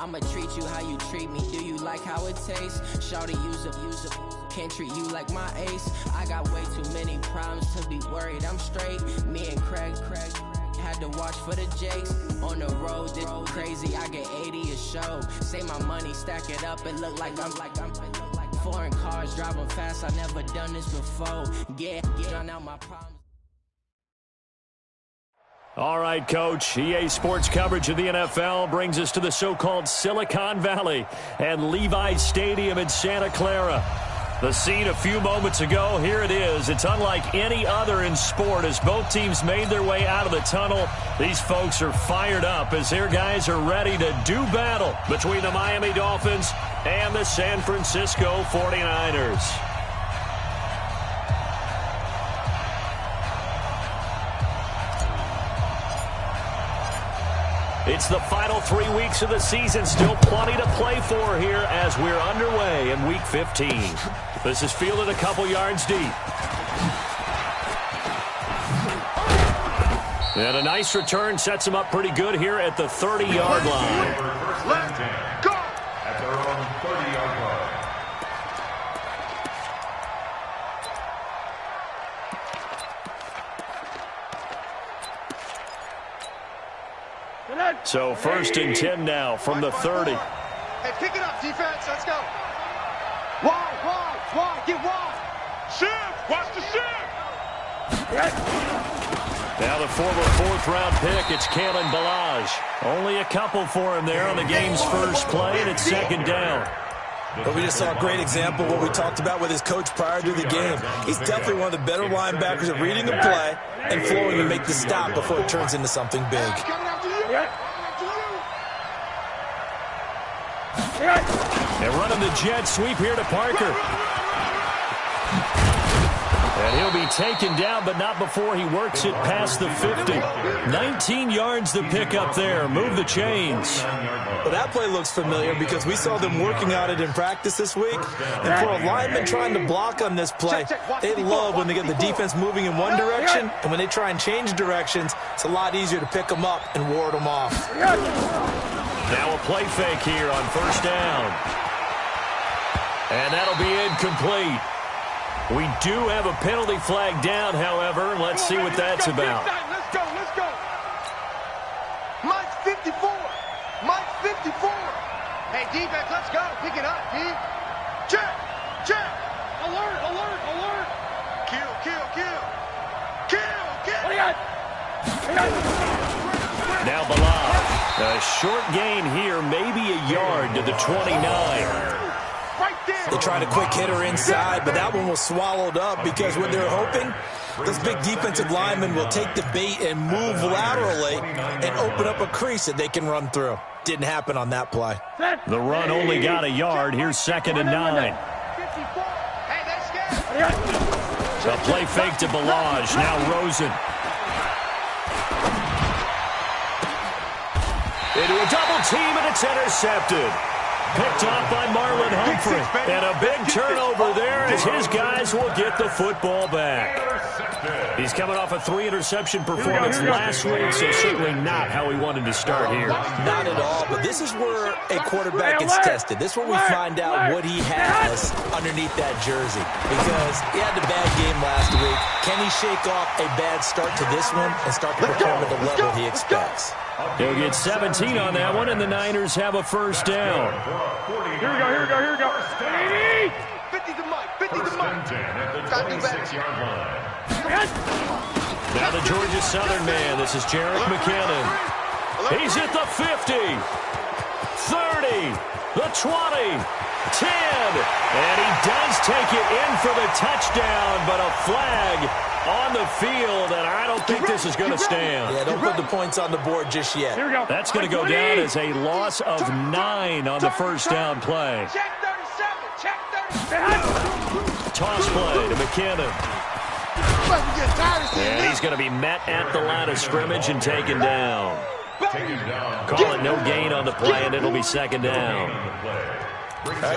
I'ma treat you how you treat me. Do you like how it tastes? Shawty, use a can't treat you like my ace. I got way too many problems to be worried. I'm straight. Me and Craig had to watch for the Jakes. On the road, this crazy. I get 80 a show. Say my money, stack it up, and look like I'm foreign cars driving fast. I never done this before. Get on out my problems. All right, Coach. EA Sports coverage of the NFL brings us to the so-called Silicon Valley and Levi's Stadium in Santa Clara. The scene a few moments ago, here it is. It's unlike any other in sport as both teams made their way out of the tunnel. These folks are fired up as their guys are ready to do battle between the Miami Dolphins and the San Francisco 49ers. It's the final 3 weeks of the season. Still plenty to play for here as we're underway in Week 15. This is fielded a couple yards deep. And a nice return sets him up pretty good here at the 30-yard line. Let's go! At their own 30-yard line. So 1st and 10 now from the 30. Hey, pick it up, defense. Let's go. Wide. Get wide. Shift. Watch the shift. Now the former 4th-round pick, it's Kalen Ballage. Only a couple for him there on the game's first play, and it's 2nd down. But we just saw a great example of what we talked about with his coach prior to the game. He's definitely one of the better linebackers at reading the play and flowing to make the stop before it turns into something big. And running the jet sweep here to Parker. And he'll be taken down, but not before he works it past the 50. 19 yards to pick up there. Move the chains. Well, that play looks familiar because we saw them working on it in practice this week. And for a lineman trying to block on this play, they love when they get the defense moving in one direction. And when they try and change directions, it's a lot easier to pick them up and ward them off. Now a play fake here on 1st down. And that'll be incomplete. We do have a penalty flag down, however. Let's see what that's about. Let's go. Mike's 54. Hey, defense, let's go. Pick it up, D. Check. Alert. Kill. What do you got? Now Ballage. A short gain here, maybe a yard to the 29. They tried a quick hitter inside, but that one was swallowed up because what they're hoping, this big defensive lineman will take the bait and move laterally and open up a crease that they can run through. Didn't happen on that play. The run only got a yard. Here's 2nd and 9. A play fake to Ballage. Now Rosen. Into a double team, and it's intercepted. Picked off by Marlon Humphrey. And a big turnover there as his guys will get the football back. He's coming off a 3-interception performance last week, so certainly not how he wanted to start here. Not at all, but this is where a quarterback gets tested. This is where we find out what he has underneath that jersey. Because he had a bad game last week. Can he shake off a bad start to this one and start to perform at the level he expects? He'll get 17 on that one, and the Niners have a 1st down. Here we go. 50 to Mike. 36-yard line. Now the Georgia Southern man. This is Jerick McKinnon. He's at the 50, 30, the 20, 10. And he does take it in for the touchdown, but a flag on the field, and I don't think this is going to stand. Yeah, don't put the points on the board just yet. That's going to go down as a loss of 9 on the 1st down play. Check 37. Toss play to McKinnon. And he's going to be met at the line of scrimmage and taken down. Call it no gain on the play, and it'll be 2nd down.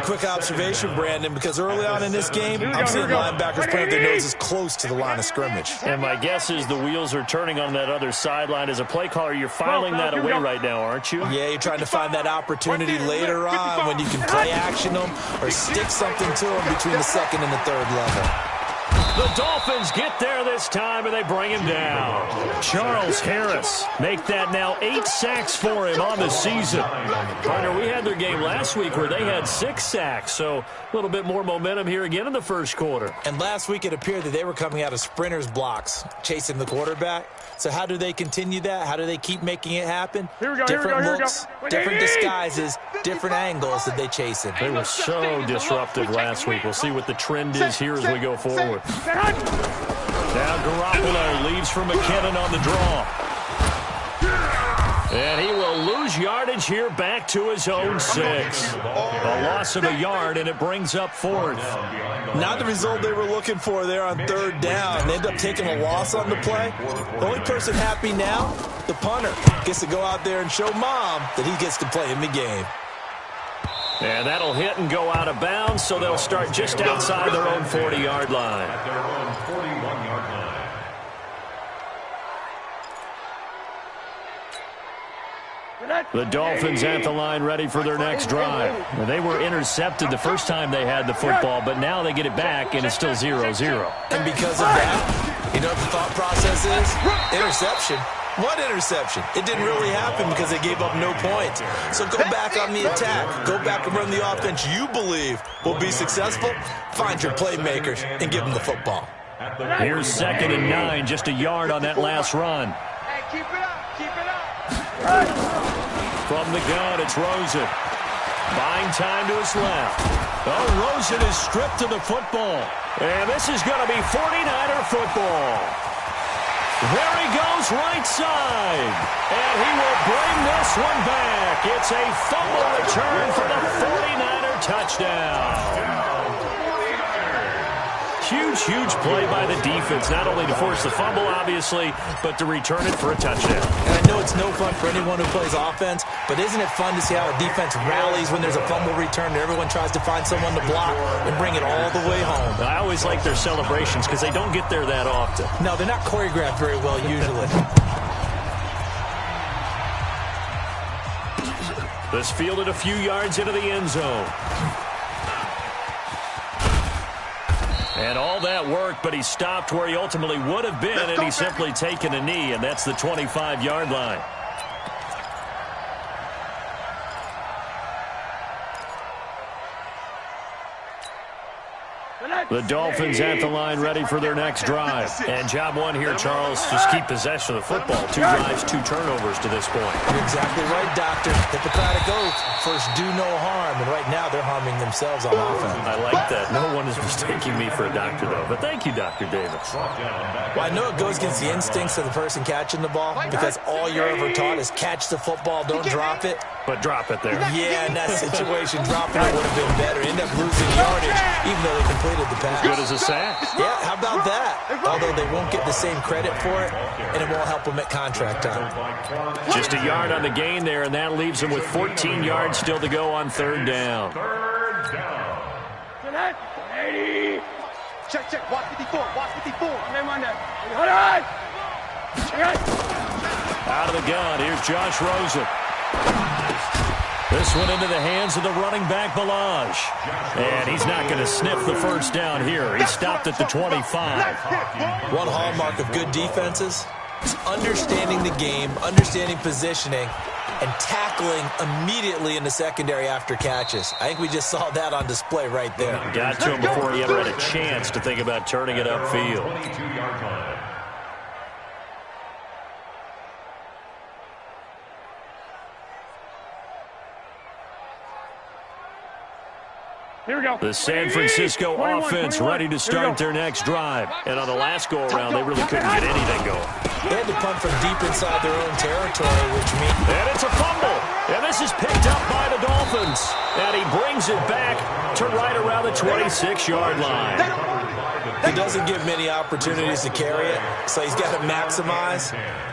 Quick observation, Brandon, because early on in this game, I'm seeing linebackers putting their noses close to the line of scrimmage. And my guess is the wheels are turning on that other sideline. As a play caller, you're filing that away right now, aren't you? Yeah, you're trying to find that opportunity later on when you can play action them or stick something to them between the second and the third level. The Dolphins get there this time, and they bring him down. Charles Harris make that now 8 sacks for him on the season. Partner, we had their game last week where they had 6 sacks, so a little bit more momentum here again in the first quarter. And last week it appeared that they were coming out of sprinters blocks, chasing the quarterback. So how do they continue that? How do they keep making it happen? Different looks, different disguises, different angles that they chase in. They were so disruptive last week. We'll see what the trend is here as we go forward. Now Garoppolo leads for McKinnon on the draw. And he will lose yardage here back to his own 6. A loss of a yard, and it brings up 4th. Not the result they were looking for there on 3rd down. They end up taking a loss on the play. The only person happy now, the punter, gets to go out there and show Mom that he gets to play in the game. And that'll hit and go out of bounds, so they'll start just outside their own 40-yard line. At their own 41-yard line. The Dolphins at the line ready for their next drive. And they were intercepted the first time they had the football, but now they get it back, and it's still 0-0. And because of that, you know what the thought process is? Interception. What interception? It didn't really happen because they gave up no points. So go back on the attack. Go back and run the offense you believe will be successful. Find your playmakers and give them the football. Here's 2nd and 9, just a yard on that last run. Hey, keep it up, keep it up. From the gun, it's Rosen. Buying time to his left. Oh, Rosen is stripped of the football. And this is going to be 49er football. There he goes, right side. And he will bring this one back. It's a fumble return for the 49er touchdown. Huge, huge play by the defense, not only to force the fumble, obviously, but to return it for a touchdown. And I know it's no fun for anyone who plays offense, but isn't it fun to see how a defense rallies when there's a fumble return and everyone tries to find someone to block and bring it all the way home? I always like their celebrations because they don't get there that often. No, they're not choreographed very well usually. This fielded a few yards into the end zone. And all that worked, but he stopped where he ultimately would have been, and he's simply taken a knee, and that's the 25-yard line. The Dolphins at the line ready for their next drive. And job one here, Charles, just keep possession of the football. 2 drives, 2 turnovers to this point. You're exactly right, Doctor. Hippocratic oath. First, do no harm. And right now, they're harming themselves on offense. I like that. No one is mistaking me for a doctor, though. But thank you, Dr. Davis. Well, I know it goes against the instincts of the person catching the ball because all you're ever taught is catch the football, don't drop it. But drop it there. Yeah, in that situation, dropping it would have been better. End up losing yardage, even though they completed the pass. As good as a sack. Yeah, how about that? Although they won't get the same credit for it, and it won't help them at contract time. Just a yard on the gain there, and that leaves them with 14 yards still to go on 3rd down. Check, check. Watch 54. Watch 54. Out of the gun, here's Josh Rosen. This one into the hands of the running back, Balaj. And he's not going to sniff the first down here. He stopped at the 25. One hallmark of good defenses is understanding the game, understanding positioning, and tackling immediately in the secondary after catches. I think we just saw that on display right there. Got to him before he ever had a chance to think about turning it upfield. Here we go. The San Francisco offense ready to start their next drive. And on the last go-around, they really couldn't get anything going. They had to punt from deep inside their own territory, which means... And it's a fumble. And this is picked up by the Dolphins. And he brings it back to right around the 26-yard line. He doesn't give many opportunities to carry it, so he's got to maximize.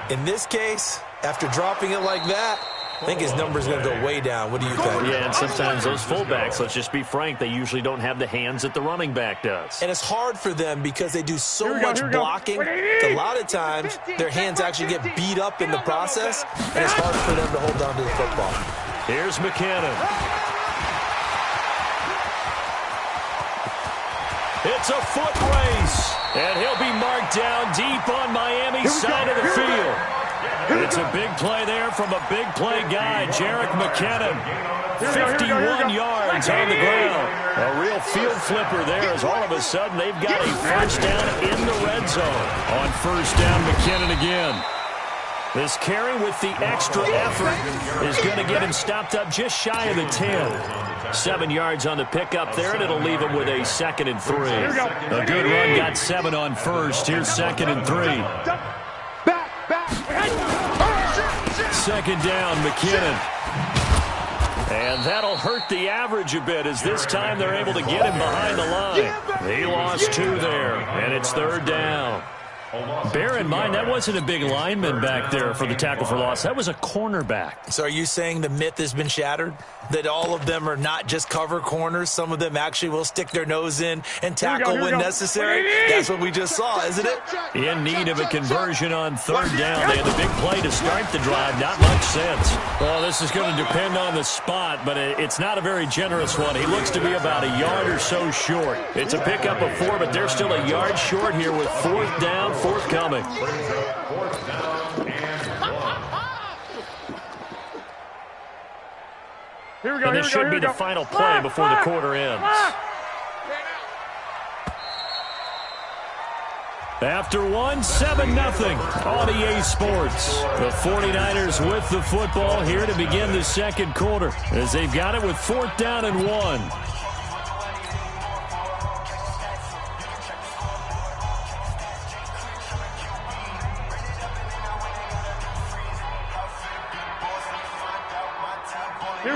In this case, after dropping it like that, I think his number's going to go way down. What do you think? Yeah, and sometimes those fullbacks, let's just be frank, they usually don't have the hands that the running back does. And it's hard for them because they do so much blocking. A lot of times, their hands actually get beat up in the process, and it's hard for them to hold on to the football. Here's McKinnon. It's a foot race, and he'll be marked down deep on Miami's side of the field. It's a big play there from a big play guy, Jerick McKinnon. 51 yards on the ground. A real field flipper there as all of a sudden they've got a first down in the red zone. On first down, McKinnon again. This carry with the extra effort is going to get him stopped up just shy of the 10. 7 yards on the pickup there, and it'll leave him with a 2nd and 3. A good run got 7 on first. Here's 2nd and 3. Second down, McKinnon. And that'll hurt the average a bit as this time they're able to get him behind the line. He lost 2 there, and it's 3rd down. Bear in mind, that wasn't a big lineman back there for the tackle for loss. That was a cornerback. So are you saying the myth has been shattered? That all of them are not just cover corners? Some of them actually will stick their nose in and tackle when necessary? That's what we just saw, isn't it? In need of a conversion on 3rd down. They had the big play to start the drive. Not much sense. Well, this is going to depend on the spot, but it's not a very generous one. He looks to be about a yard or so short. It's a pickup of 4, but they're still a yard short here with 4th down. Forthcoming. Here we go. And this should be the final play before the quarter ends. After 7-0 on EA Sports. The 49ers with the football here to begin the 2nd quarter as they've got it with 4th down and 1.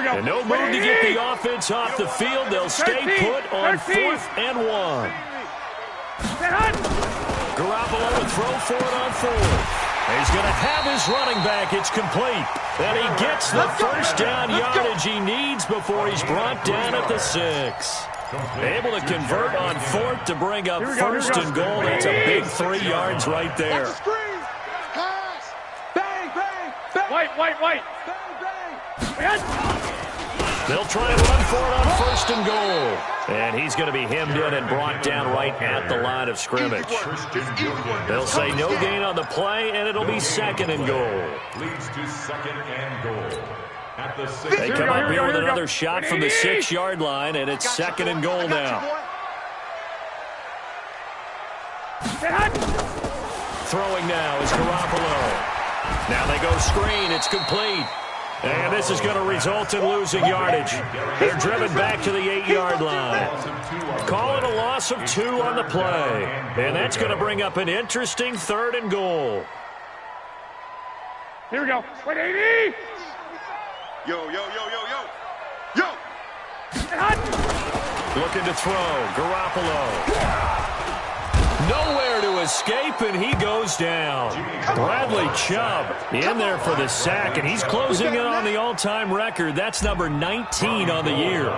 And no move to get the offense off the field. They'll stay put on 4th and 1. Garoppolo would throw for it on 4th. He's going to have his running back. It's complete. And he gets the first down yardage he needs before he's brought down at the 6. Able to convert on 4th to bring up 1st and goal. That's a big 3 yards right there. White. They'll try and run for it on 1st and goal. And he's going to be hemmed in and brought down right at the line of scrimmage. They'll say no gain on the play, and it'll be 2nd and goal. Leads to 2nd and goal. At the 6. They come up here with another shot from the 6-yard line, and it's 2nd and goal now. Throwing now is Garoppolo. Now they go screen. It's complete. And this is going to result in losing yardage. They're driven back to the 8-yard line. Call it a loss of 2 on the play. And that's going to bring up an interesting 3rd and goal. Here we go. 180. Yo. Looking to throw. Garoppolo. Nowhere to escape, and he goes down. Bradley Chubb in there for the sack, and he's closing in on the all-time record. That's number 19 on the year.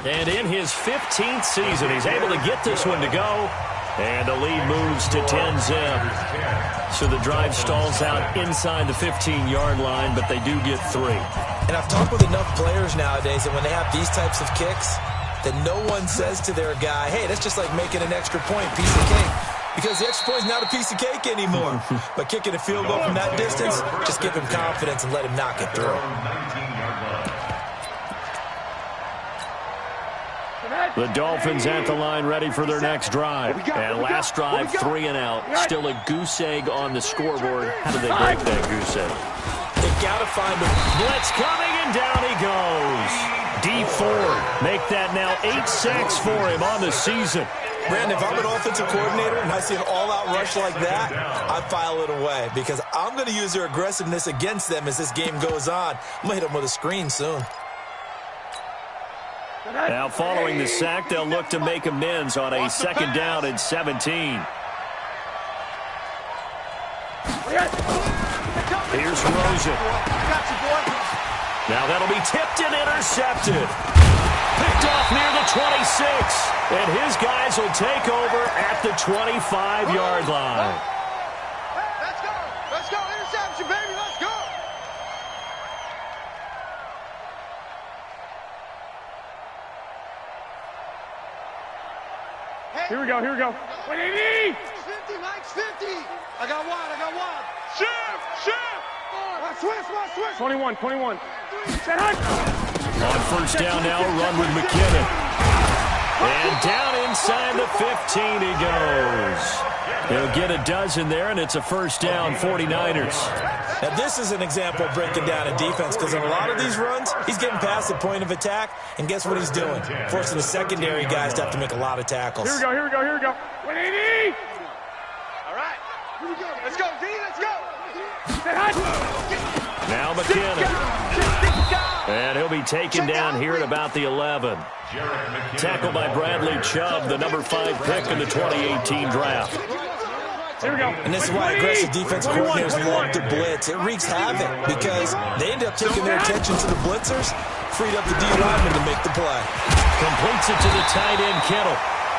And in his 15th season, he's able to get this one to go. And the lead moves to 10-zip. So the drive stalls out inside the 15-yard line, but they do get 3. And I've talked with enough players nowadays that when they have these types of kicks, that no one says to their guy, hey, that's just like making an extra point, piece of cake. Because the extra point is not a piece of cake anymore. But kicking a field goal from that distance, just give him confidence and let him knock it through. The Dolphins at the line ready for their next drive. And last drive, 3 and out. Still a goose egg on the scoreboard. How did they break that goose egg? They've got to find a blitz coming, and down he goes. D Ford make that now 8 sacks for him on the season. Brandon, if I'm an offensive coordinator and I see an all-out rush like that, I file it away because I'm going to use their aggressiveness against them as this game goes on. I'm going to hit them with a screen soon. Now following the sack, they'll look to make amends on a 2nd down and 17. Here's Rosen. Now that'll be tipped and intercepted. Picked off near the 26. And his guys will take over at the 25-yard line. Let's go. Let's go. Interception, baby. Let's go. Here we go. 180. 50, Mike's 50. I got one. Shift. Switch. 21. Set hunt. On first down now, a run with McKinnon. And down inside the 15 he goes. He'll get a dozen there, and it's a first down, 49ers. Now, this is an example of breaking down a defense, because in a lot of these runs, he's getting past the point of attack, and guess what he's doing? Forcing the secondary guys to have to make a lot of tackles. Here we go. 180. All right. Here we go. Let's go, D. Let's go. Set hunt. Now McKinnon. And he'll be taken down here at about the 11. Tackled by Bradley Chubb, the number 5 pick in the 2018 draft. Here we go. And this is why aggressive defense coordinators love to blitz. It wreaks havoc because they end up taking their attention to the blitzers, freed up the D lineman to make the play. Completes it to the tight end, Kittle.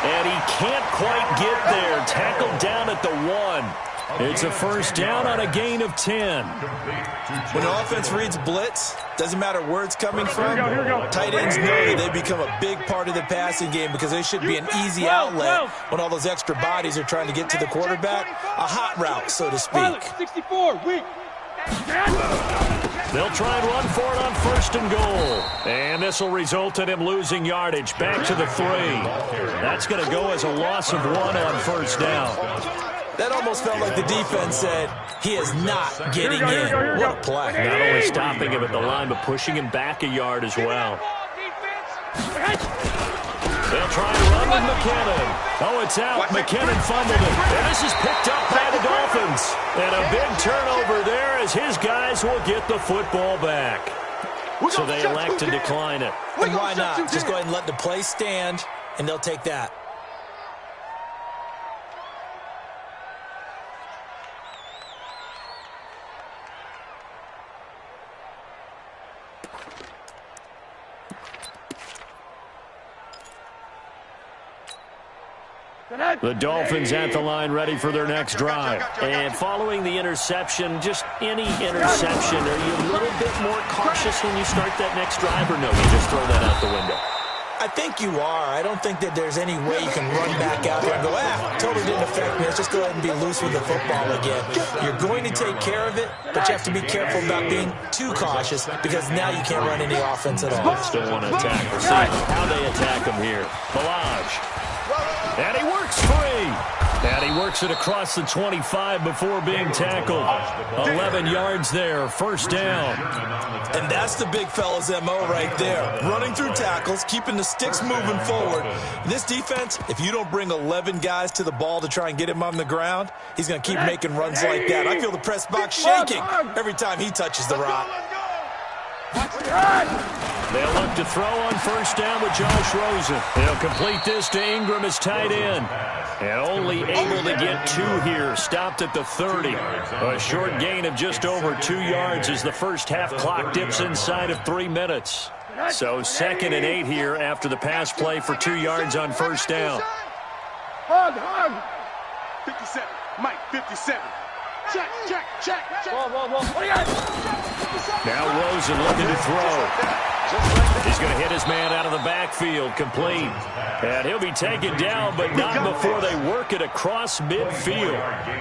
And he can't quite get there. Tackled down at the 1. It's a first down on a gain of 10. When the offense reads blitz, doesn't matter where it's coming from, Here we go. tight ends know that they become a big part of the passing game because they should be an easy outlet when all those extra bodies are trying to get to the quarterback. A hot route, so to speak. 64, weak. They'll try and run for it on first and goal. And this will result in him losing yardage. Back to the 3. That's going to go as a loss of 1 on first down. That almost felt like the defense said, he is not getting in. What a play. Not only stopping him at the line, but pushing him back a yard as well. They'll try and run with McKinnon. Oh, it's out. McKinnon fumbled it. And this is picked up by the Dolphins. And a big turnover there as his guys will get the football back. So they elect to decline it. And why not? Just go ahead and let the play stand, and they'll take that. The Dolphins at the line ready for their next drive. And following the interception, just any interception, are you a little bit more cautious when you start that next drive, or no, you just throw that out the window? I think you are. I don't think that there's any way you can run back out there and go, totally didn't affect me. Let's just go ahead and be loose with the football again. You're going to take care of it, but you have to be careful about being too cautious because now you can't run any offense at all. Still want to attack. We'll see how they attack him here. Balaj. And he works free. And he works it across the 25 before being tackled. 11 yards there, first down. And that's the big fella's MO right there. Running through tackles, keeping the sticks moving forward. This defense, if you don't bring 11 guys to the ball to try and get him on the ground, he's going to keep making runs like that. I feel the press box shaking every time he touches the rock. They'll look to throw on first down with Josh Rosen. They'll complete this to Ingram as tight end. And only able to get 2 here. Stopped at the 30. A short gain of just over 2 yards as the first half clock dips inside of 3 minutes. So 2nd and 8 here after the pass play for 2 yards on first down. Hug. 57. Mike, 57. Check. Now Rosen looking to throw. He's going to hit his man out of the backfield, complete. And he'll be taken down, but not before they work it across midfield.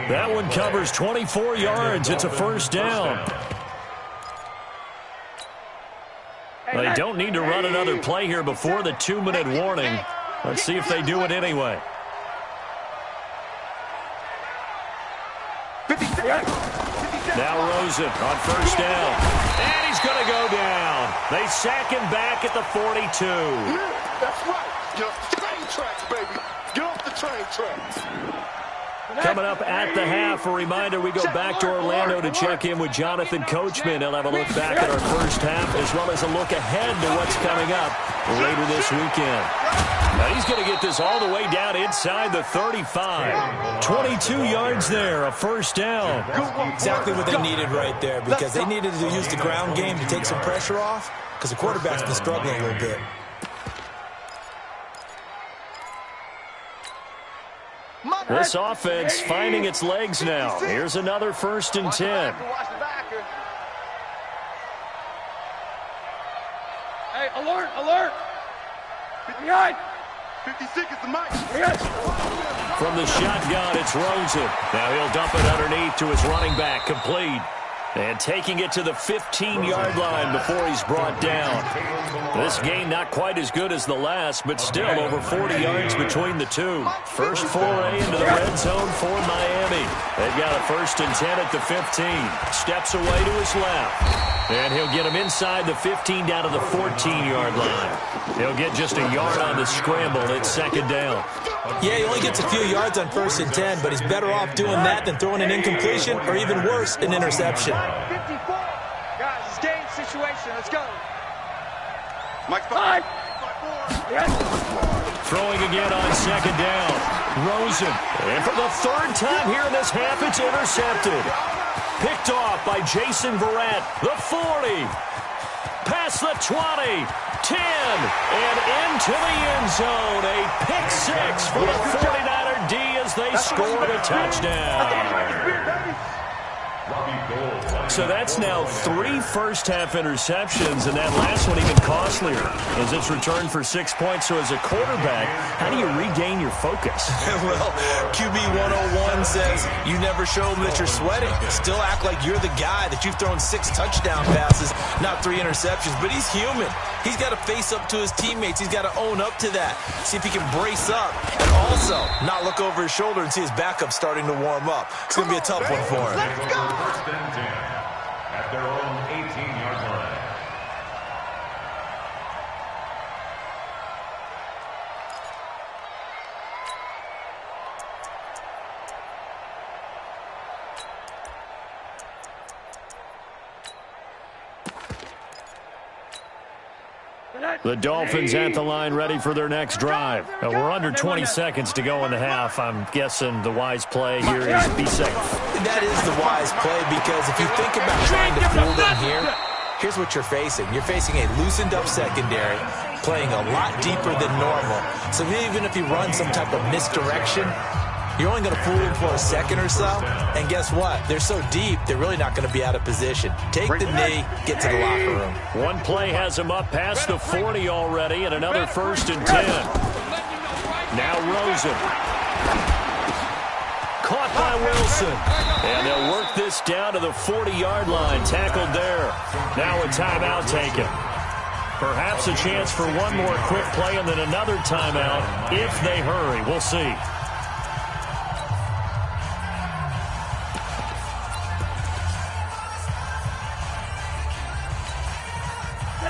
That one covers 24 yards. It's a first down. They don't need to run another play here before the 2-minute warning. Let's see if they do it anyway. Now Rosen on first down. And he's going to go down. They sack him back at the 42. That's right. Get off the train tracks, baby. Get off the train tracks. Coming up at the half, a reminder, we go back to Orlando to check in with Jonathan Coachman. He'll have a look back at our first half as well as a look ahead to what's coming up later this weekend. Now he's going to get this all the way down inside the 35. 22 yards there, a first down. Exactly what they needed right there, because they needed to use the ground game to take some pressure off, because the quarterback's been struggling a little bit. This offense finding its legs now. Here's another 1st and 10. Hey, alert, alert. 59. 56 is the mic. From the shotgun, it's Rosen. Now he'll dump it underneath to his running back, complete. And taking it to the 15-yard line before he's brought down. This game not quite as good as the last, but still over 40 yards between the two. First foray into the red zone for Miami. They've got a 1st and 10 at the 15. Steps away to his left. And he'll get him inside the 15 down to the 14-yard line. He'll get just a yard on the scramble. It's 2nd down. Yeah, he only gets a few yards on 1st and 10, but he's better off doing that than throwing an incompletion or even worse, an interception. 54. Guys, it's game situation. Let's go. Mike's 5. Yes. Throwing again on 2nd down. Rosen. And for the 3rd time here in this half, it's intercepted. Picked off by Jason Verrett. The 40. Past the 20. 10. And into the end zone. A pick 6 for the 49er D as they scored a touchdown. So that's now 3 first-half interceptions, and that last one even costlier as it's returned for 6 points. So as a quarterback, how do you regain your focus? Well, QB 101 says you never show them that you're sweating. Still act like you're the guy, that you've thrown 6 touchdown passes, not 3 interceptions. But he's human. He's got to face up to his teammates. He's got to own up to that. See if he can brace up and also not look over his shoulder and see his backup starting to warm up. It's going to be a tough one for him. 1st and 10 at their own 18-yard line. The Dolphins at the line ready for their next drive. We're under 20 seconds to go in the half. I'm guessing the wise play here is be safe. That is the wise play, because if you think about trying to fool them here, here's what you're facing. You're facing a loosened up secondary, playing a lot deeper than normal. So even if you run some type of misdirection, you're only going to fool them for a second or so. And guess what? They're so deep, they're really not going to be out of position. Take the knee, get to the locker room. One play has him up past the 40 already, and another 1st and 10. Now Rosen. Caught by Wilson. And they'll work this down to the 40-yard line. Tackled there. Now a timeout taken. Perhaps a chance for one more quick play and then another timeout if they hurry. We'll see.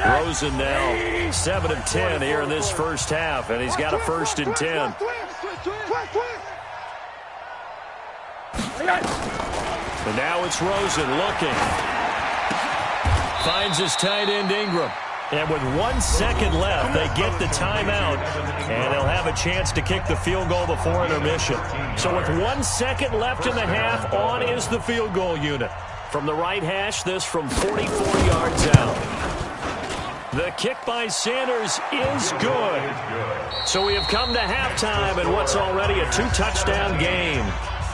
Rosen now 7 of 10 here in this first half, and he's got a 1st and 10. And now it's Rosen looking. Finds his tight end Ingram. And with 1 second left, they get the timeout, and they'll have a chance to kick the field goal before intermission. So with 1 second left in the half, on is the field goal unit. From the right hash, this from 44 yards out. The kick by Sanders is good. So we have come to halftime in what's already a 2-touchdown game.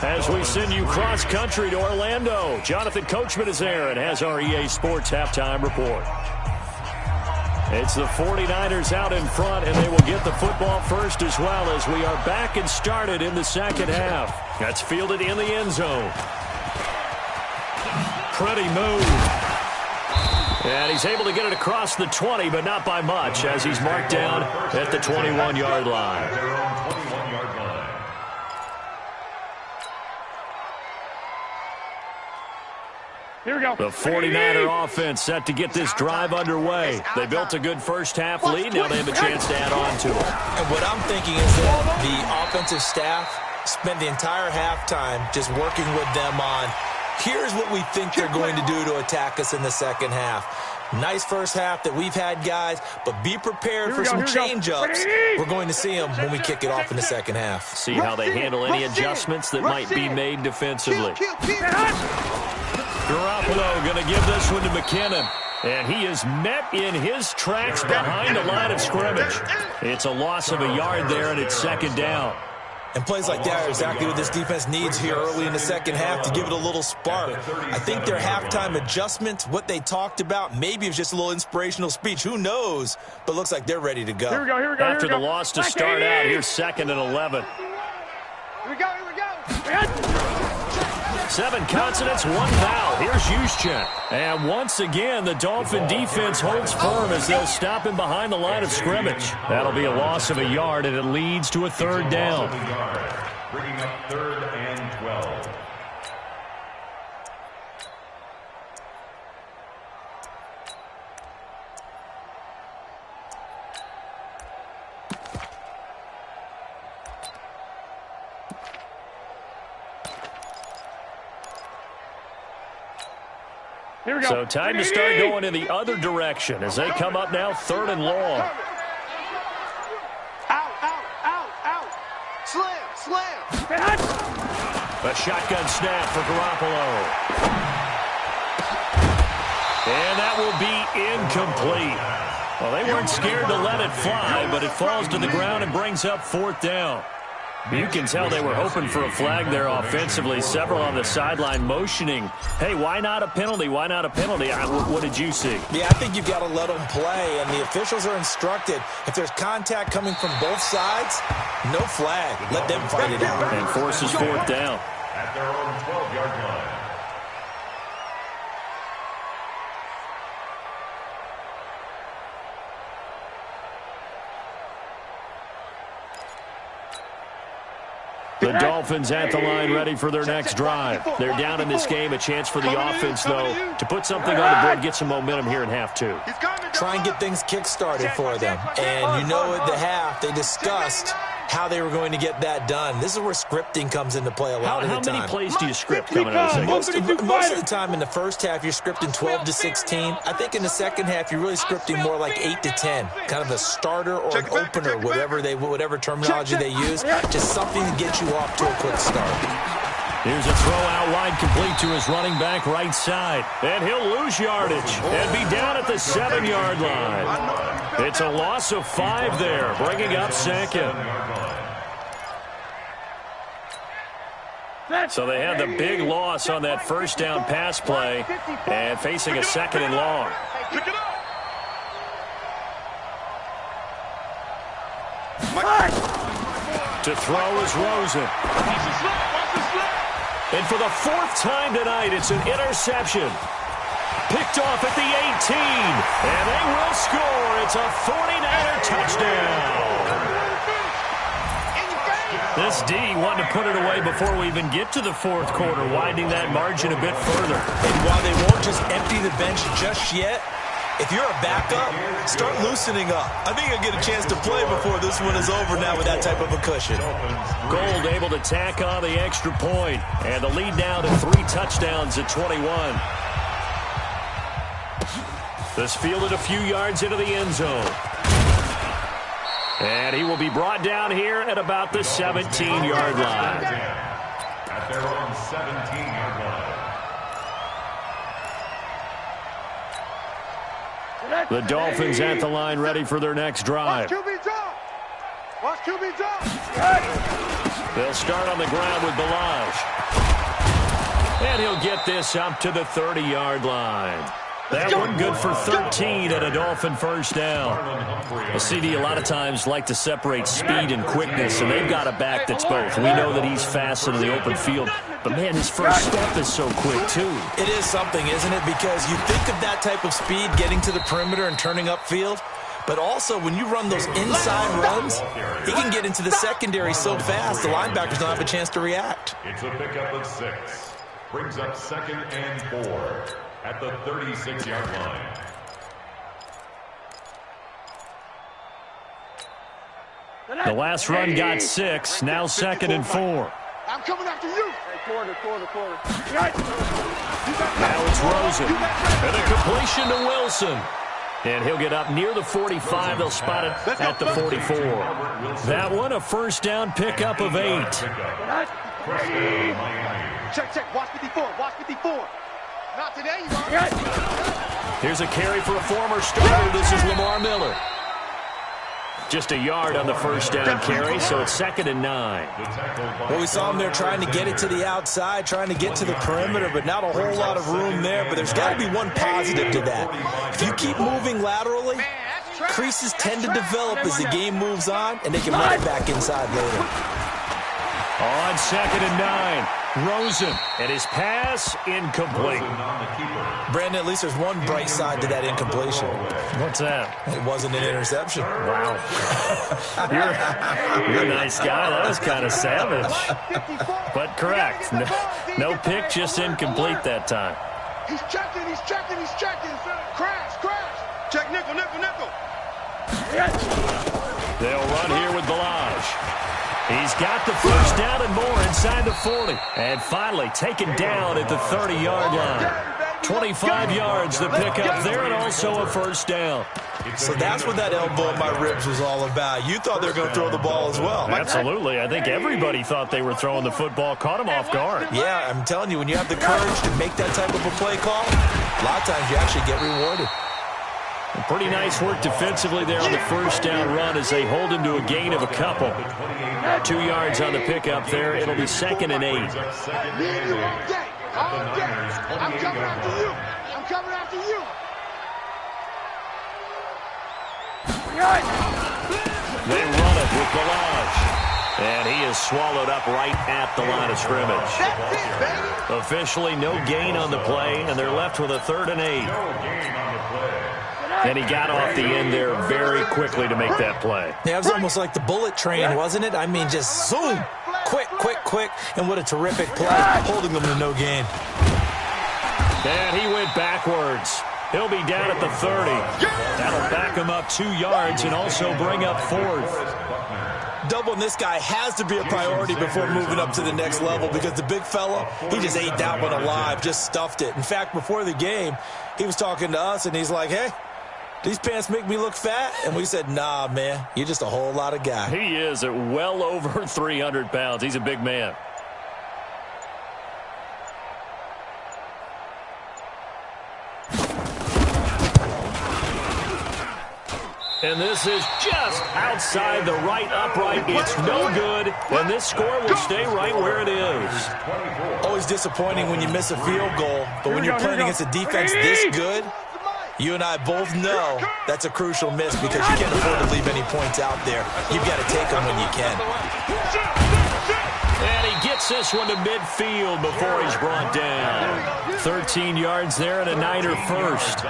As we send you cross-country to Orlando, Jonathan Coachman is there and has our EA Sports halftime report. It's the 49ers out in front, and they will get the football first as well as we are back and started in the second half. That's fielded in the end zone. Pretty move. And he's able to get it across the 20, but not by much, as he's marked down at the 21-yard line. Here we go. The 49er offense set to get this drive underway. They built a good first-half lead. Now they have a chance to add on to it. And what I'm thinking is that the offensive staff spent the entire halftime just working with them on, here's what we think they're going to do to attack us in the second half. Nice first half that we've had, guys, but be prepared for some change-ups. We're going to see them when we kick it off in the second half. See how they handle any adjustments that might be made defensively. Garoppolo going to give this one to McKinnon. And he is met in his tracks behind the line of scrimmage. It's a loss of a yard there, and it's second down. And plays like that are exactly what this defense needs here early in the second half to give it a little spark. I think their halftime adjustment, what they talked about, maybe it was just a little inspirational speech. Who knows? But looks like they're ready to go. Here we go, here we go. After the loss to start out, here's 2nd and 11. Here we go, here we go. 7 consonants, 1 vowel. Here's Juszczyk. And once again, the Dolphin defense holds firm as they'll stop him behind the line of scrimmage. That'll be a loss of a yard, and it leads to a 3rd down. Bringing up 3rd and 12. Here we go. So time to start going in the other direction as they come up now 3rd and long. Out, out, out, out. Slam, slam. A shotgun snap for Garoppolo. And that will be incomplete. Well, they weren't scared to let it fly, but it falls to the ground and brings up 4th down. You can tell they were hoping for a flag there offensively. Several on the sideline motioning, hey, why not a penalty? Why not a penalty? What did you see? Yeah, I think you've got to let them play, and the officials are instructed. If there's contact coming from both sides, no flag. Let them fight it out. And forces 4th down. At their own 12-yard line. The Dolphins at the line, ready for their next drive. They're down in this game. A chance for the offense, though, to put something on the board, get some momentum here in half 2. Try and get things kick-started for them. And you know at the half, they discussed how they were going to get that done. This is where scripting comes into play a lot of the time. How many plays do you script coming out of the most of the time in the first half, you're scripting 12 to 16. I think in the second half, you're really scripting more like 8 to 10. Kind of a starter or an opener, whatever terminology they use. Just something to get you off to a quick start. Here's a throw out wide, complete to his running back right side. And he'll lose yardage and be down at the 7-yard line. It's a loss of 5 there, bringing up 2nd. So they had the big loss on that first down pass play and facing a 2nd and long. To throw is Rosen. And for the 4th time tonight, it's an interception. Picked off at the 18. And they will score. It's a 49er touchdown. This D wanting to put it away before we even get to the 4th quarter, widening that margin a bit further. And while they won't just empty the bench just yet, if you're a backup, start loosening up. I think you'll get a chance to play before this one is over now with that type of a cushion. Gold able to tack on the extra point, and the lead now to 3 touchdowns at 21. This fielded a few yards into the end zone. And he will be brought down here at about the 17-yard line. At their own 17-yard line. The Dolphins at the line, ready for their next drive. Watch QB drop. They'll start on the ground with Balaj. And he'll get this up to the 30-yard line. That one good for 13 and a Dolphin first down. A CD a lot of times like to separate speed and quickness, and they've got a back that's both. We know that he's fast in the open field, but man, his first step is so quick too. It is something, isn't it? Because you think of that type of speed getting to the perimeter and turning upfield, but also when you run those inside runs, he can get into the secondary so fast the linebackers don't have a chance to react. It's a pickup of 6. Brings up 2nd and 4 at the 36-yard line. The last run got 6. Now 2nd and 4. I'm coming after you. Quarter. Now it's Rosen. And a completion to Wilson. And he'll get up near the 45. They'll spot it at the 44. That one, a first down pickup of 8. Check. Watch 54. Not today, you are. Here's a carry for a former starter. This is Lamar Miller. Just a yard on the first down carry, so it's 2nd and 9. Well, we saw him there trying to get it to the outside, trying to get to the perimeter, but not a whole lot of room there. But there's got to be one positive to that. If you keep moving laterally, creases tend to develop as the game moves on, and they can run it back inside later. On 2nd and 9, Rosen, and his pass incomplete. Brandon, at least there's one bright side to that incompletion. What's that? It wasn't an interception. Wow. You're a nice guy. That was kind of savage. But correct. No pick, just incomplete that time. He's checking. Crash. Check nickel. They'll run here with Balaj. He's got the first down and more inside the 40. And finally taken down at the 30-yard line. 25 yards to pick up there, and also a first down. So that's what that elbow in my ribs was all about. You thought they were going to throw the ball as well. Absolutely. I think everybody thought they were throwing the football. Caught him off guard. Yeah, I'm telling you, when you have the courage to make that type of a play call, a lot of times you actually get rewarded. Pretty nice work defensively there on the first down run as they hold him to a gain of a couple. 2 yards on the pickup there. It'll be 2nd and 8. Me and you all day. I'm coming after you. They run it with Balaj. And he is swallowed up right at the line of scrimmage. That's it, baby. Officially no gain on the play, and they're left with a 3rd and 8. And he got off the end there very quickly to make that play. Yeah, it was almost like the bullet train, wasn't it? I mean, just zoom. Quick. And what a terrific play, holding them to no gain. And he went backwards. He'll be down at the 30. That'll back him up 2 yards and also bring up 4th. Doubling this guy has to be a priority before moving up to the next level because the big fella, he just ate that one alive, just stuffed it. In fact, before the game, he was talking to us, and he's like, hey, these pants make me look fat? And we said, nah, man, you're just a whole lot of guy. He is at well over 300 pounds. He's a big man. And this is just outside the right upright. It's no good, and this score will stay right where it is. Always disappointing when you miss a field goal, but when you're playing against a defense this good, you and I both know that's a crucial miss because you can't afford to leave any points out there. You've got to take them when you can. And he gets this one to midfield before he's brought down. 13 yards there and a Niner first.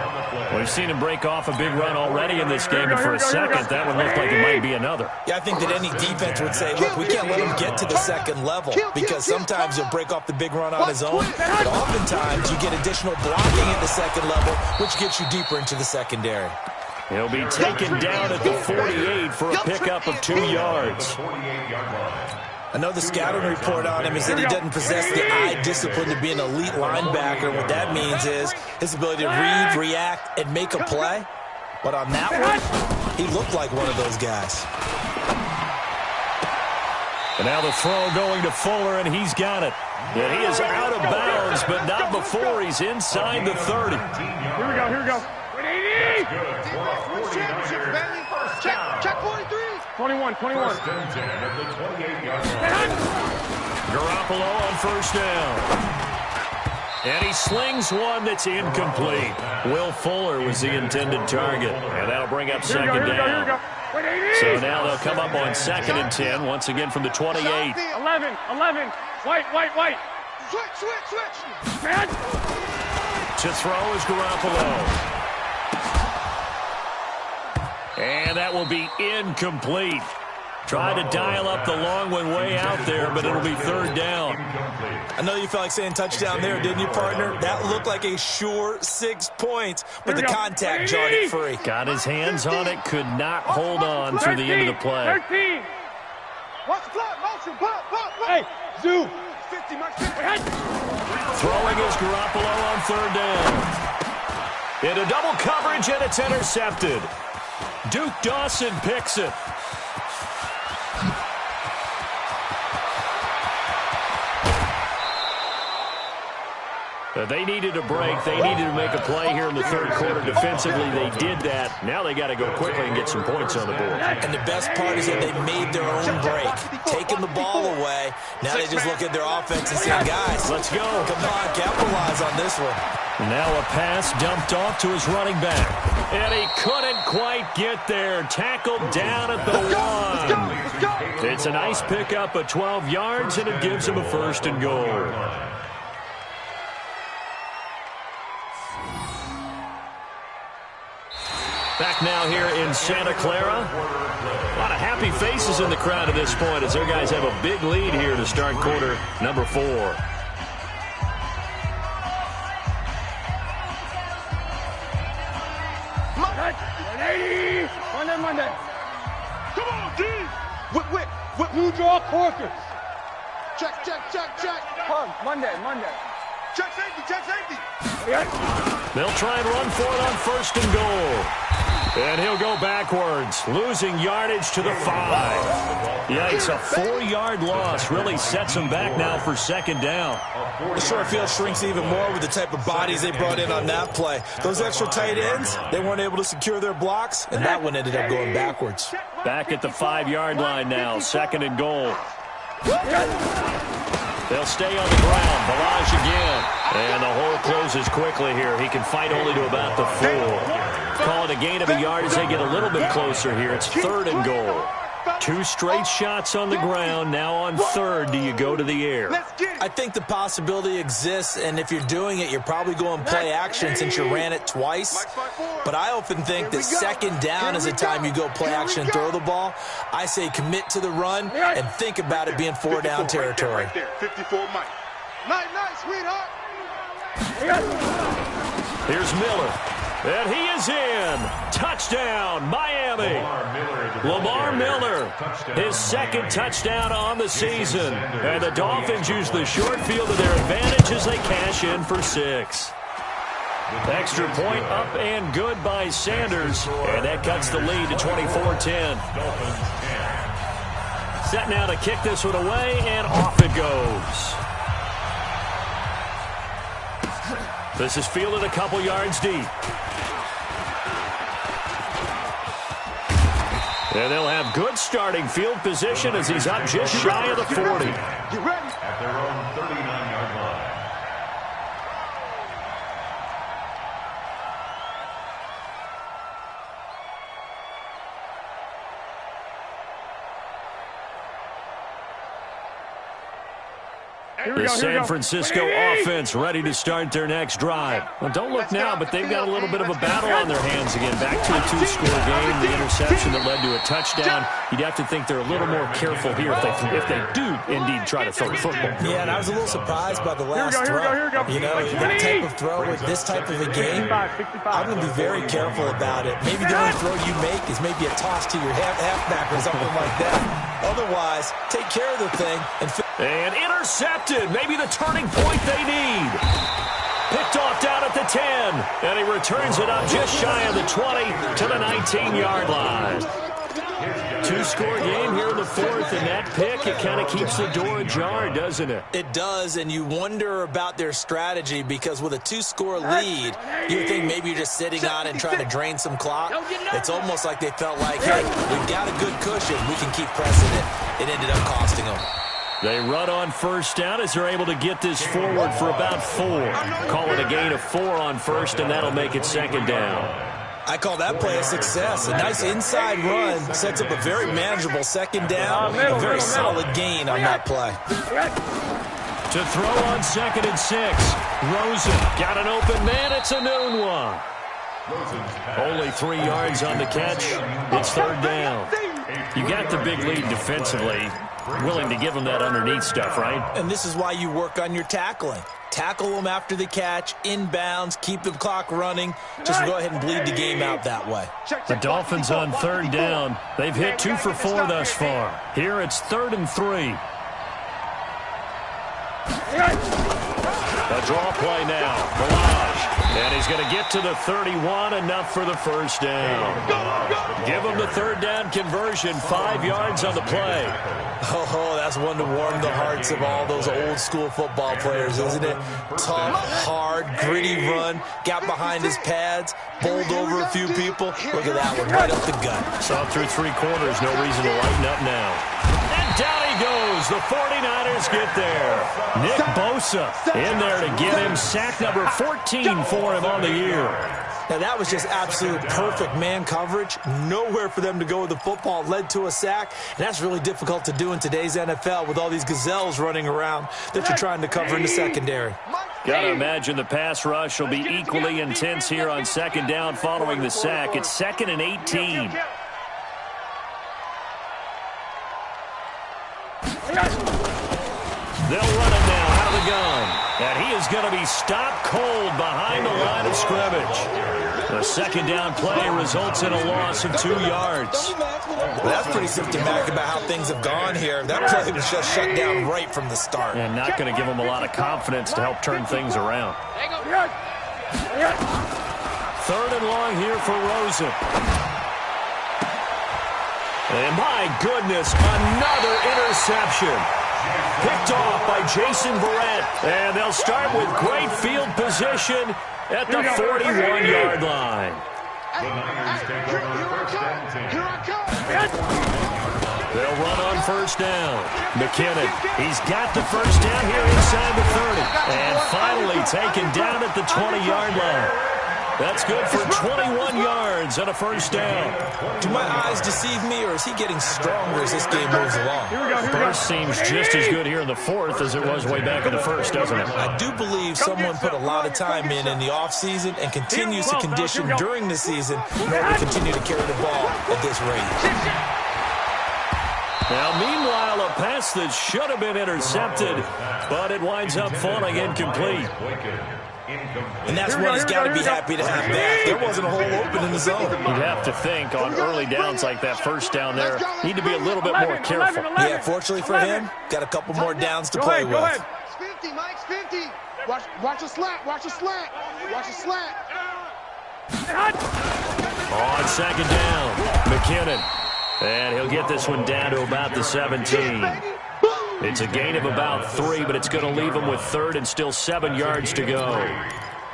We've seen him break off a big run already in this game, and for a second, that one looked like it might be another. Yeah, I think that any defense would say, look, we can't let him get to the second level because sometimes he'll break off the big run on his own, but oftentimes you get additional blocking at the second level, which gets you deeper into the secondary. He'll be taken down at the 48 for a pickup of 2 yards. I know the scouting report on him is that he doesn't possess the eye discipline to be an elite linebacker. What that means is his ability to read, react, and make a play. But on that one, he looked like one of those guys. And now the throw going to Fuller, and he's got it. And he is out of bounds, but not before he's inside the 30. Here we go. 180! Check 43. 21. Garoppolo on first down. And he slings one that's incomplete. Will Fuller was the intended target. And that'll bring up second down. So now they'll come up on 2nd and 10, once again from the 28. 11. White. Switch. Man. To throw is Garoppolo. And that will be incomplete. Tried to dial up the long one way out there, but it'll be third down. I know you felt like saying touchdown there, didn't you, partner? That looked like a sure 6 points, but the contact jarred it free. Got his hands on it, could not hold on through the end of the play. 13. Watch the flat motion. Hey, Zoo. 50, Mike. Throwing is Garoppolo on third down. Into double coverage, and it's intercepted. Duke Dawson picks it. They needed a break. They needed to make a play here in the third quarter. Defensively, they did that. Now they got to go quickly and get some points on the board. And the best part is that they made their own break, taking the ball away. Now they just look at their offense and say, guys, let's go. Come on, capitalize on this one. Now a pass dumped off to his running back. And he couldn't quite get there. Tackled down at the 1. It's a nice pickup of 12 yards, and it gives him a first and goal. Back now here in Santa Clara. A lot of happy faces in the crowd at this point as their guys have a big lead here to start quarter number 4. Monday. Come on, D. Whip. New draw corkers. Check. Come, Monday. Check safety. They'll try and run for it on first and goal. And he'll go backwards, losing yardage to the 5. Yikes, a 4-yard loss really sets him back now for second down. The short field shrinks even more with the type of bodies they brought in on that play. Those extra tight ends, they weren't able to secure their blocks, and that one ended up going backwards. Back at the 5-yard line now, second and goal. They'll stay on the ground. Balaj again. And the hole closes quickly here. He can fight only to about the 4. Call it a gain of a yard as they get a little bit closer here. It's third and goal. 2 straight shots on the ground. Now on third, do you go to the air? I think the possibility exists, and if you're doing it, you're probably going play action since you ran it twice. But I often think that second down is the time you go play action and throw the ball. I say commit to the run and think about it being 4 down territory. 54 Mike. Night, sweetheart. Here's Miller. And he is in. Touchdown, Miami. Lamar Miller, his second touchdown on the season. And the Dolphins use the short field to their advantage as they cash in for 6. Extra point up and good by Sanders. And that cuts the lead to 24-10. Set now to kick this one away, and off it goes. This is fielded a couple yards deep. And they'll have good starting field position as he's up just shy of the 40. Get ready. At their own 39-yard line. The San Francisco offense ready to start their next drive. Well, don't look now, but they've got a little bit of a battle on their hands again. Back to a 2-score game, the interception that led to a touchdown. You'd have to think they're a little more careful here if they do indeed try to throw the football. Yeah, and I was a little surprised by the last throw. You know, that type of throw with this type of a game, I'm going to be very careful about it. Maybe the only throw you make is maybe a toss to your halfback or something like that. Otherwise, take care of the thing and intercepted. Maybe the turning point they need. Picked off down at the 10. And he returns it up just shy of the 20 to the 19-yard line. 2-score game here in the 4th, and that pick, it kind of keeps the door ajar, doesn't it? It does, and you wonder about their strategy because with a 2-score lead, you think maybe you're just sitting on it and trying to drain some clock. It's almost like they felt like, hey, we've got a good cushion. We can keep pressing it. It ended up costing them. They run on first down as they're able to get this forward for about 4. Call it a gain of 4 on first, and that'll make it second down. I call that play a success. A nice inside run sets up a very manageable second down, a very solid gain on that play. To throw on 2nd and 6. Rosen got an open man. It's a noon one. Only 3 yards on the catch. It's third down. You got the big lead defensively, willing to give them that underneath stuff, right? And this is why you work on your tackling. Tackle them after the catch, inbounds, keep the clock running. Just go ahead and bleed the game out that way. The Dolphins on third down. They've hit 2 for 4 thus far. Here it's 3rd and 3. A draw play now. Barrage. And he's going to get to the 31, enough for the first down. Give him the third down conversion, 5 yards on the play. Oh, that's one to warm the hearts of all those old school football players, isn't it? Tough, hard, gritty run. Got behind his pads, bowled over a few people. Look at that one, right up the gut. Saw through 3 quarters, no reason to lighten up now. And down he goes. The 49ers get there. Nick Bosa in there to get him sack number 14 for him on the year. Now, that was just absolute perfect man coverage. Nowhere for them to go with the football. Led to a sack. And that's really difficult to do in today's NFL with all these gazelles running around that you're trying to cover in the secondary. Got to imagine the pass rush will be equally intense here on second down following the sack. It's 2nd and 18. They'll run it now out of the gun. And he is going to be stopped cold behind the line of scrimmage. The second down play results in a loss of 2 yards. Well, that's pretty symptomatic about how things have gone here. That play was just shut down right from the start. And not going to give him a lot of confidence to help turn things around. 3rd and long here for Rosen. And my goodness, another interception. Picked off by Jason Verrett. And they'll start with great field position at the 41-yard line. They'll run on first down. McKinnon, he's got the first down here inside the 30. And finally taken down at the 20-yard line. That's good for 21 yards and a first down. Do my eyes deceive me, or is he getting stronger as this game moves along? Burst seems just as good here in the 4th as it was way back in the 1st, doesn't it? I do believe someone put a lot of time in the offseason and continues to condition during the season in order to continue to carry the ball at this rate. Now, meanwhile, a pass that should have been intercepted, but it winds up falling incomplete. And that's one he's got to be happy to have back. There wasn't a hole open in the zone. You'd have to think on early downs like that first down there, need to be a little bit more careful. Yeah, fortunately for him, got a couple more downs to play with. It's 50, Mike, 50. Watch a slant, watch a slant, watch a slant. On second down, McKinnon. And he'll get this one down to about the 17. It's a gain of about 3, but it's going to leave him with 3rd and still 7 yards to go.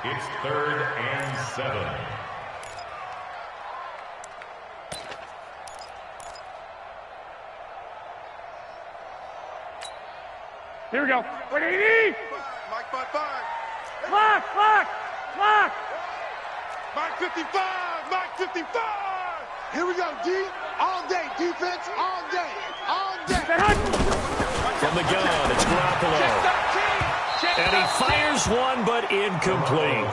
It's 3rd and 7. Here we go. 180. Mike by 5. Clock. Mike 55. Mike 55. Here we go, D. All day. Defense all day. All day. From the gun, it's Garoppolo. And he fires one, but incomplete.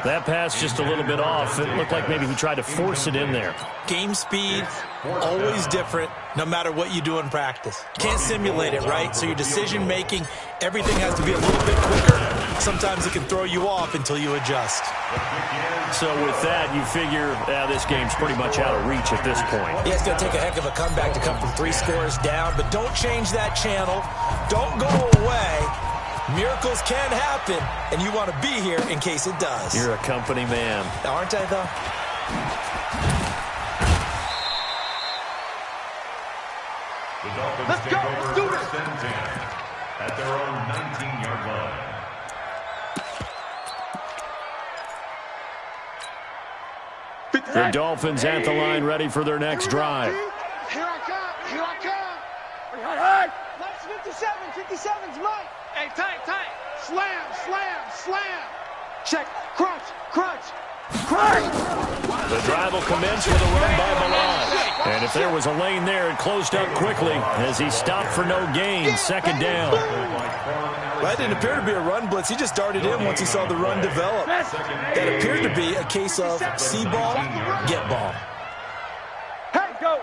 That pass just a little bit off. It looked like maybe he tried to force it in there. Game speed, always different, no matter what you do in practice. Can't simulate it, right? So your decision-making, everything has to be a little bit quicker. Sometimes it can throw you off until you adjust. So with that, you figure this game's pretty much out of reach at this point. Yeah, it's going to take a heck of a comeback to come from 3 scores down, but don't change that channel. Don't go away. Miracles can happen, and you want to be here in case it does. You're a company man. Aren't I, though? The Dolphins take over 1st and 10 at their own 19-yard line. The Dolphins at the line, ready for their next drive. Here I come. Here I come. Mike's 57. 57's Mike. Hey, tight. Slam. Check. Crunch. The drive will commence with a run by Balaj. And if there was a lane there, it closed up quickly as he stopped for no gain. Second down. That didn't appear to be a run blitz. He just darted in once he saw the run develop. That appeared to be a case of see ball, get ball. Hey, go.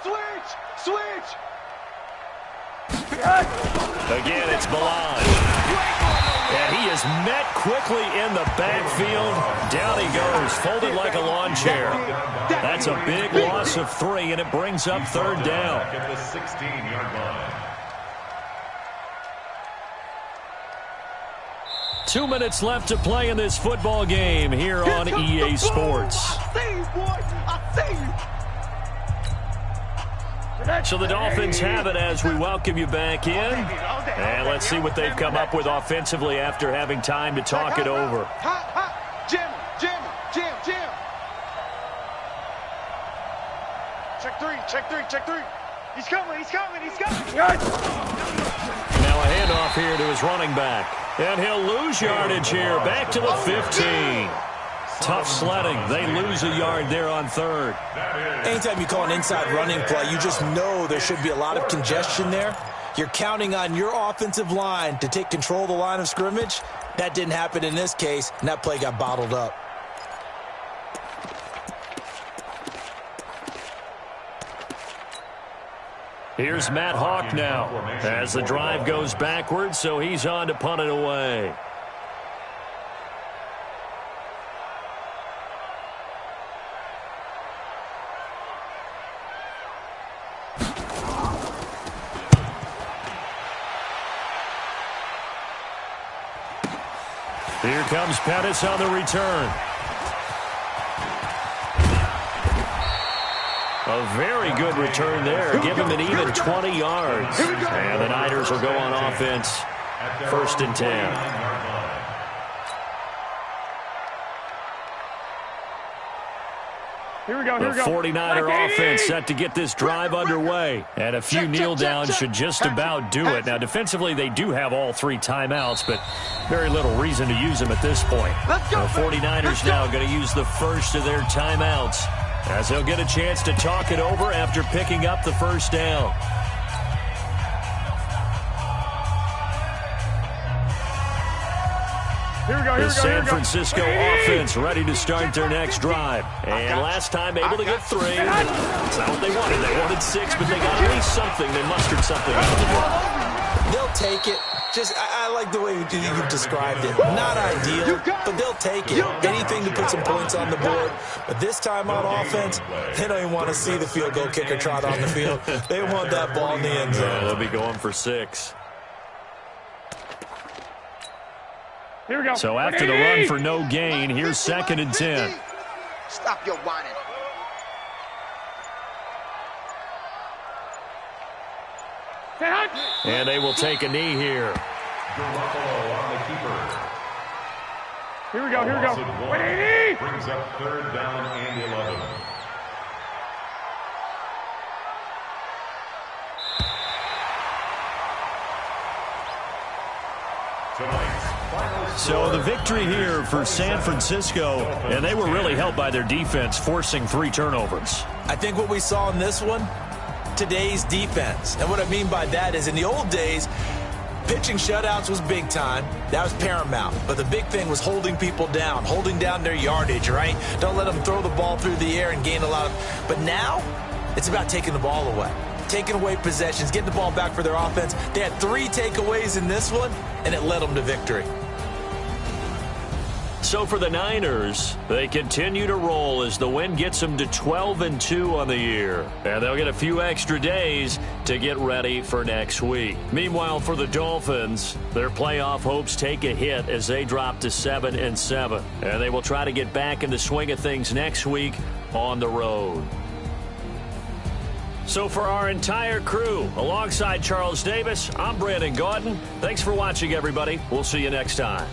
Switch. Switch! Again, it's Milan. And he is met quickly in the backfield. Down he goes, folded like a lawn chair. That's a big loss of 3, and it brings up third down. At the 16-yard line. 2 minutes left to play in this football game here on EA Sports. I see you, boy. I see you. So the Dolphins have it as we welcome you back in. And let's see what they've come up with offensively after having time to talk it over. Hot, hot. Jim. Check three. He's coming. Now a handoff here to his running back. And he'll lose yardage here. Back to the 15. Tough sledding. They lose a yard there on third. Anytime you call an inside running play, you just know there should be a lot of congestion there. You're counting on your offensive line to take control of the line of scrimmage. That didn't happen in this case, and that play got bottled up. Here's Matt Hawk now as the drive goes backwards, so he's on to punt it away. Here comes Pettis on the return. A very good return there. Give him an even 20 yards. And the Niners will go on offense. 1st and 10. Here we go. The 49er offense set to get this drive underway. And a few kneel downs should just about do it. Now, defensively, they do have all 3 timeouts, but very little reason to use them at this point. The 49ers now going to use the first of their timeouts, as they'll get a chance to talk it over after picking up the first down. The San Francisco offense ready to start their next drive. And last time able to get 3. That's not what they wanted. They wanted 6, but they got at least something. They mustered something out of the drive. They'll take it. I like the way you described it. Not ideal, but they'll take it. Anything to put some points on the board. But this time on offense, they don't even want to see the field goal kicker trot on the field. They want that ball in the end zone. Yeah, they'll be going for 6. Here we go. So after the run for no gain, here's 2nd and 10. Stop your whining. And they will take a knee here. Garoppolo on the keeper. Here we go. Brings up 3rd down and 11. So the victory here for San Francisco, and they were really helped by their defense, forcing 3 turnovers. I think what we saw in this one, today's defense. And what I mean by that is in the old days, pitching shutouts was big time. That was paramount. But the big thing was holding people down, holding down their yardage, right? Don't let them throw the ball through the air and gain a lot of... But now, it's about taking the ball away. Taking away possessions, getting the ball back for their offense. They had 3 takeaways in this one, and it led them to victory. So for the Niners, they continue to roll as the win gets them to 12-2 on the year. And they'll get a few extra days to get ready for next week. Meanwhile, for the Dolphins, their playoff hopes take a hit as they drop to 7-7. And they will try to get back in the swing of things next week on the road. So for our entire crew, alongside Charles Davis, I'm Brandon Gaudin. Thanks for watching, everybody. We'll see you next time.